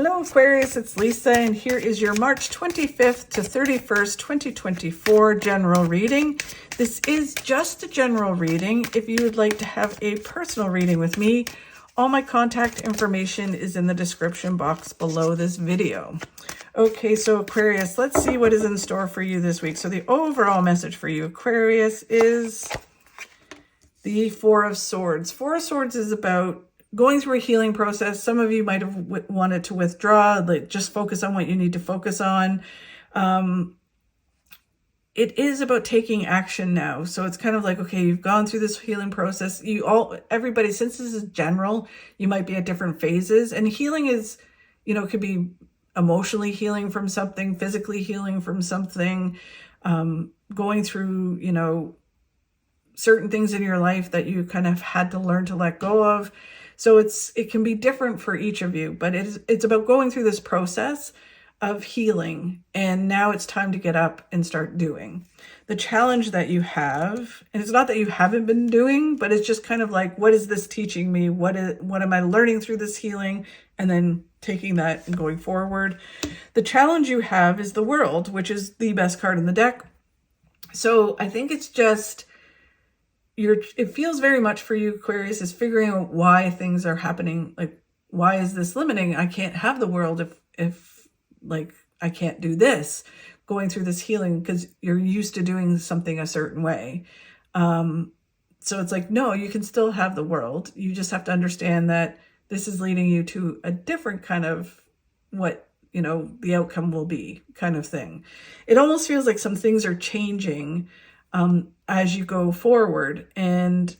Hello Aquarius, it's Lisa, and here is your March 25th to 31st, 2024 general reading. This is just a general reading. If you would like to have a personal reading with me, all my contact information is in the description box below this video. Okay, so Aquarius, let's see what is in store for you this week. So the overall message for you, Aquarius, is the Four of Swords. Four of Swords is about going through a healing process. Some of you might have wanted to withdraw, like just focus on what you need to focus on. It is about taking action now. So it's kind of like, okay, you've gone through this healing process. Everybody, since this is general, you might be at different phases. And healing is, could be emotionally healing from something, physically healing from something, going through, certain things in your life that you kind of had to learn to let go of. So it can be different for each of you, but it's about going through this process of healing. And now it's time to get up and start doing. The challenge that you have, and it's not that you haven't been doing, but it's just kind of like, what is this teaching me? What am I learning through this healing? And then taking that and going forward. The challenge you have is the World, which is the best card in the deck. So I think it's just, it feels very much for you, Aquarius, is figuring out why things are happening. Like, why is this limiting? I can't have the World if like I can't do this, going through this healing, because you're used to doing something a certain way. So it's like, no, you can still have the World. You just have to understand that this is leading you to a different kind of what, the outcome will be kind of thing. It almost feels like some things are changing as you go forward, and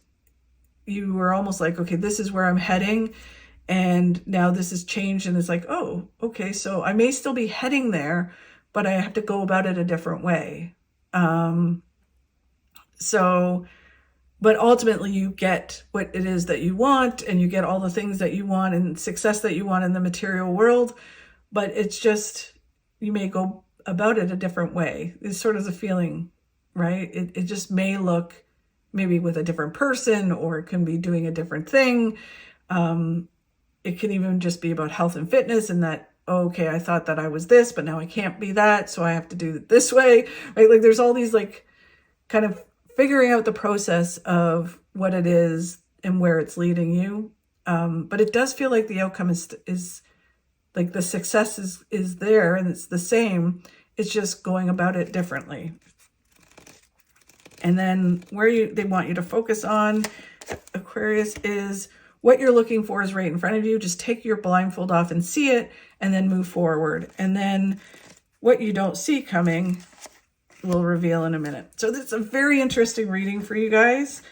you were almost like, okay, this is where I'm heading, and now this has changed, and it's like, oh, okay, so I may still be heading there, but I have to go about it a different way. But ultimately you get what it is that you want, and you get all the things that you want and success that you want in the material world, but it's just, you may go about it a different way. It's sort of the feeling, right? It just may look maybe with a different person, or it can be doing a different thing. It can even just be about health and fitness, and that, oh, okay, I thought that I was this, but now I can't be that, so I have to do it this way, right? Like there's all these like kind of figuring out the process of what it is and where it's leading you. But it does feel like the outcome is like the success is there, and it's the same. It's just going about it differently. And then where they want you to focus on, Aquarius, is what you're looking for is right in front of you. Just take your blindfold off and see it, and then move forward. And then what you don't see coming will reveal in a minute. So this is a very interesting reading for you guys.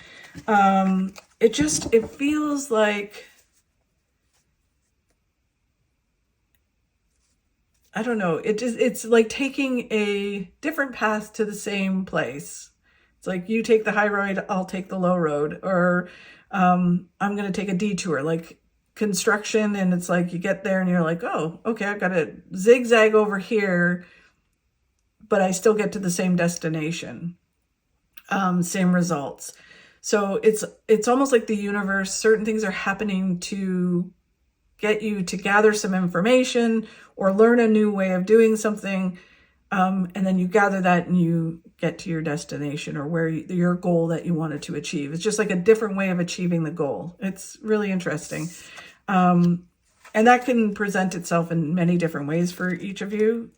It feels like, I don't know. It's like taking a different path to the same place. It's like you take the high road, I'll take the low road, or I'm going to take a detour, like construction. And it's like you get there and you're like, oh, okay, I've got to zigzag over here, but I still get to the same destination, same results. So it's almost like the universe, certain things are happening to get you to gather some information or learn a new way of doing something. And then you gather that and you get to your destination, or where your goal that you wanted to achieve. It's just like a different way of achieving the goal. It's really interesting. And that can present itself in many different ways for each of you.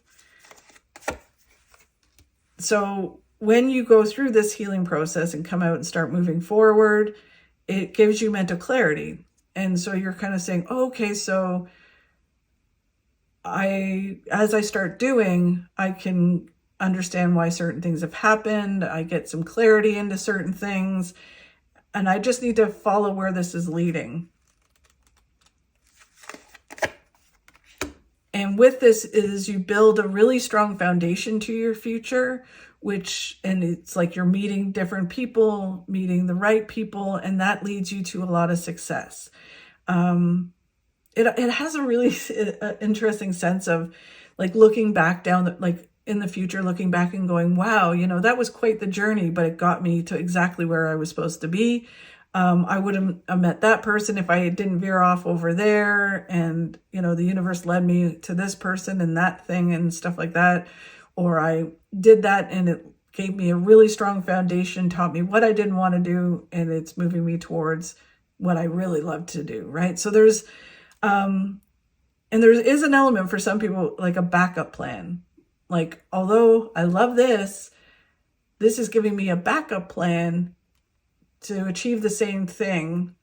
So when you go through this healing process and come out and start moving forward, it gives you mental clarity. And so you're kind of saying, oh, okay, so as I start doing, I can understand why certain things have happened. I get some clarity into certain things, and I just need to follow where this is leading. And with this is you build a really strong foundation to your future, and it's like you're meeting different people, meeting the right people, and that leads you to a lot of success. It has a really interesting sense of like looking back like in the future, looking back and going, wow, that was quite the journey, but it got me to exactly where I was supposed to be. I wouldn't have met that person if I didn't veer off over there. And, you know, the universe led me to this person and that thing and stuff like that. Or I did that and it gave me a really strong foundation, taught me what I didn't want to do, and it's moving me towards what I really love to do, right? So there's, and there is an element for some people, like a backup plan. Like, although I love this, this is giving me a backup plan to achieve the same thing,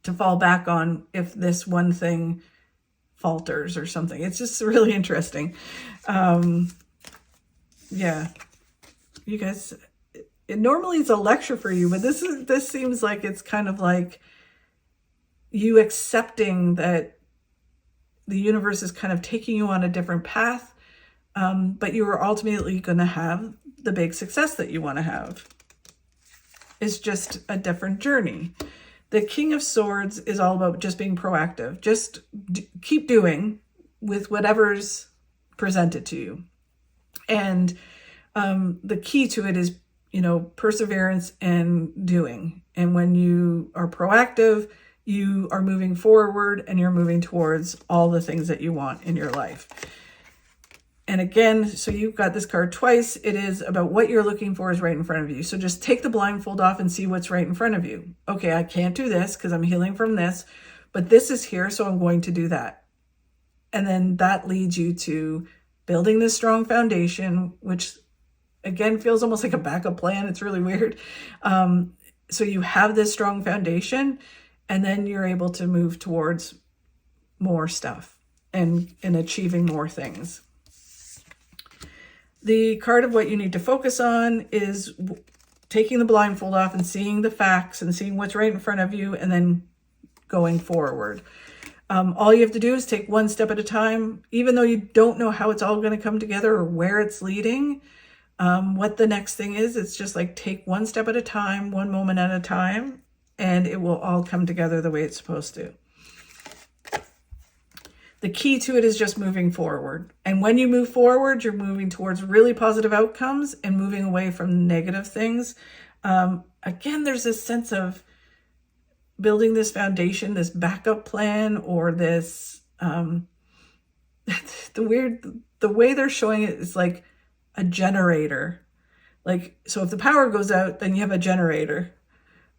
to fall back on if this one thing falters or something. It's just really interesting. Yeah, you guys, it normally is a lecture for you, but this seems like it's kind of like you accepting that the universe is kind of taking you on a different path, but you are ultimately going to have the big success that you want to have. It's just a different journey. The King of Swords is all about just being proactive. Just keep doing with whatever's presented to you. And the key to it is, you know, perseverance and doing. And when you are proactive, you are moving forward and you're moving towards all the things that you want in your life. And again, so you've got this card twice. It is about what you're looking for is right in front of you. So just take the blindfold off and see what's right in front of you. Okay, I can't do this because I'm healing from this, but this is here, so I'm going to do that. And then that leads you to building this strong foundation, which again feels almost like a backup plan. It's really weird. So you have this strong foundation, and then you're able to move towards more stuff and achieving more things. The card of what you need to focus on is taking the blindfold off and seeing the facts and seeing what's right in front of you, and then going forward. All you have to do is take one step at a time, even though you don't know how it's all going to come together or where it's leading. What the next thing is, it's just like take one step at a time, one moment at a time, and it will all come together the way it's supposed to. The key to it is just moving forward. And when you move forward, you're moving towards really positive outcomes and moving away from negative things. Again, there's this sense of building this foundation, this backup plan, or this, the way they're showing it is like a generator. Like, so if the power goes out, then you have a generator.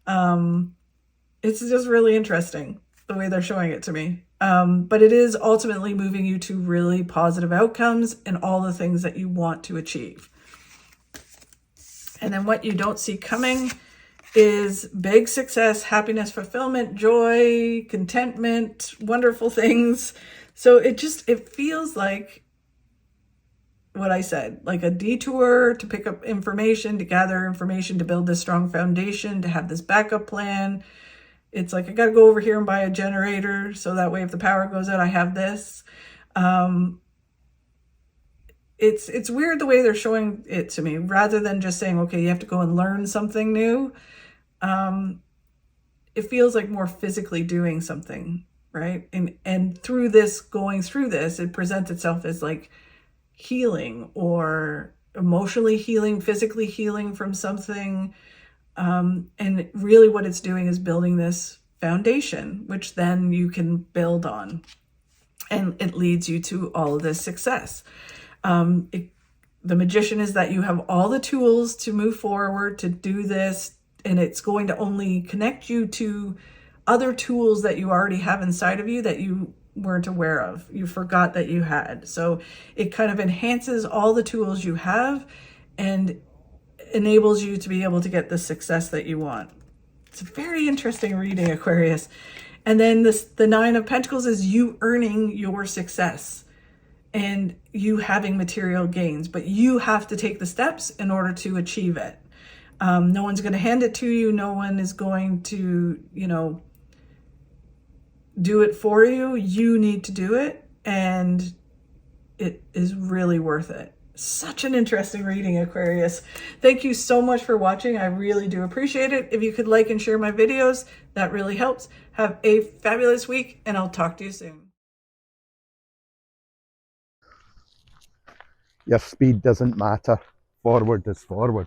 It's just really interesting the way they're showing it to me. But it is ultimately moving you to really positive outcomes and all the things that you want to achieve. And then what you don't see coming is big success, happiness, fulfillment, joy, contentment, wonderful things. So it feels like what I said, like a detour to pick up information, to gather information, to build this strong foundation, to have this backup plan. It's like, I got to go over here and buy a generator, so that way if the power goes out, I have this. It's weird the way they're showing it to me, rather than just saying, okay, you have to go and learn something new. It feels like more physically doing something, right? And through this, going through this, it presents itself as like healing, or emotionally healing, physically healing from something. And really what it's doing is building this foundation, which then you can build on, and it leads you to all of this success. The Magician is that you have all the tools to move forward, to do this, and it's going to only connect you to other tools that you already have inside of you that you weren't aware of, you forgot that you had. So it kind of enhances all the tools you have and enables you to be able to get the success that you want. It's a very interesting reading, Aquarius. And then the Nine of Pentacles is you earning your success and you having material gains, but you have to take the steps in order to achieve it. No one's going to hand it to you. No one is going to, do it for you. You need to do it, and it is really worth it. Such an interesting reading, Aquarius. Thank you so much for watching. I really do appreciate it. If you could like and share my videos, that really helps. Have a fabulous week, and I'll talk to you soon. Your speed doesn't matter. Forward is forward.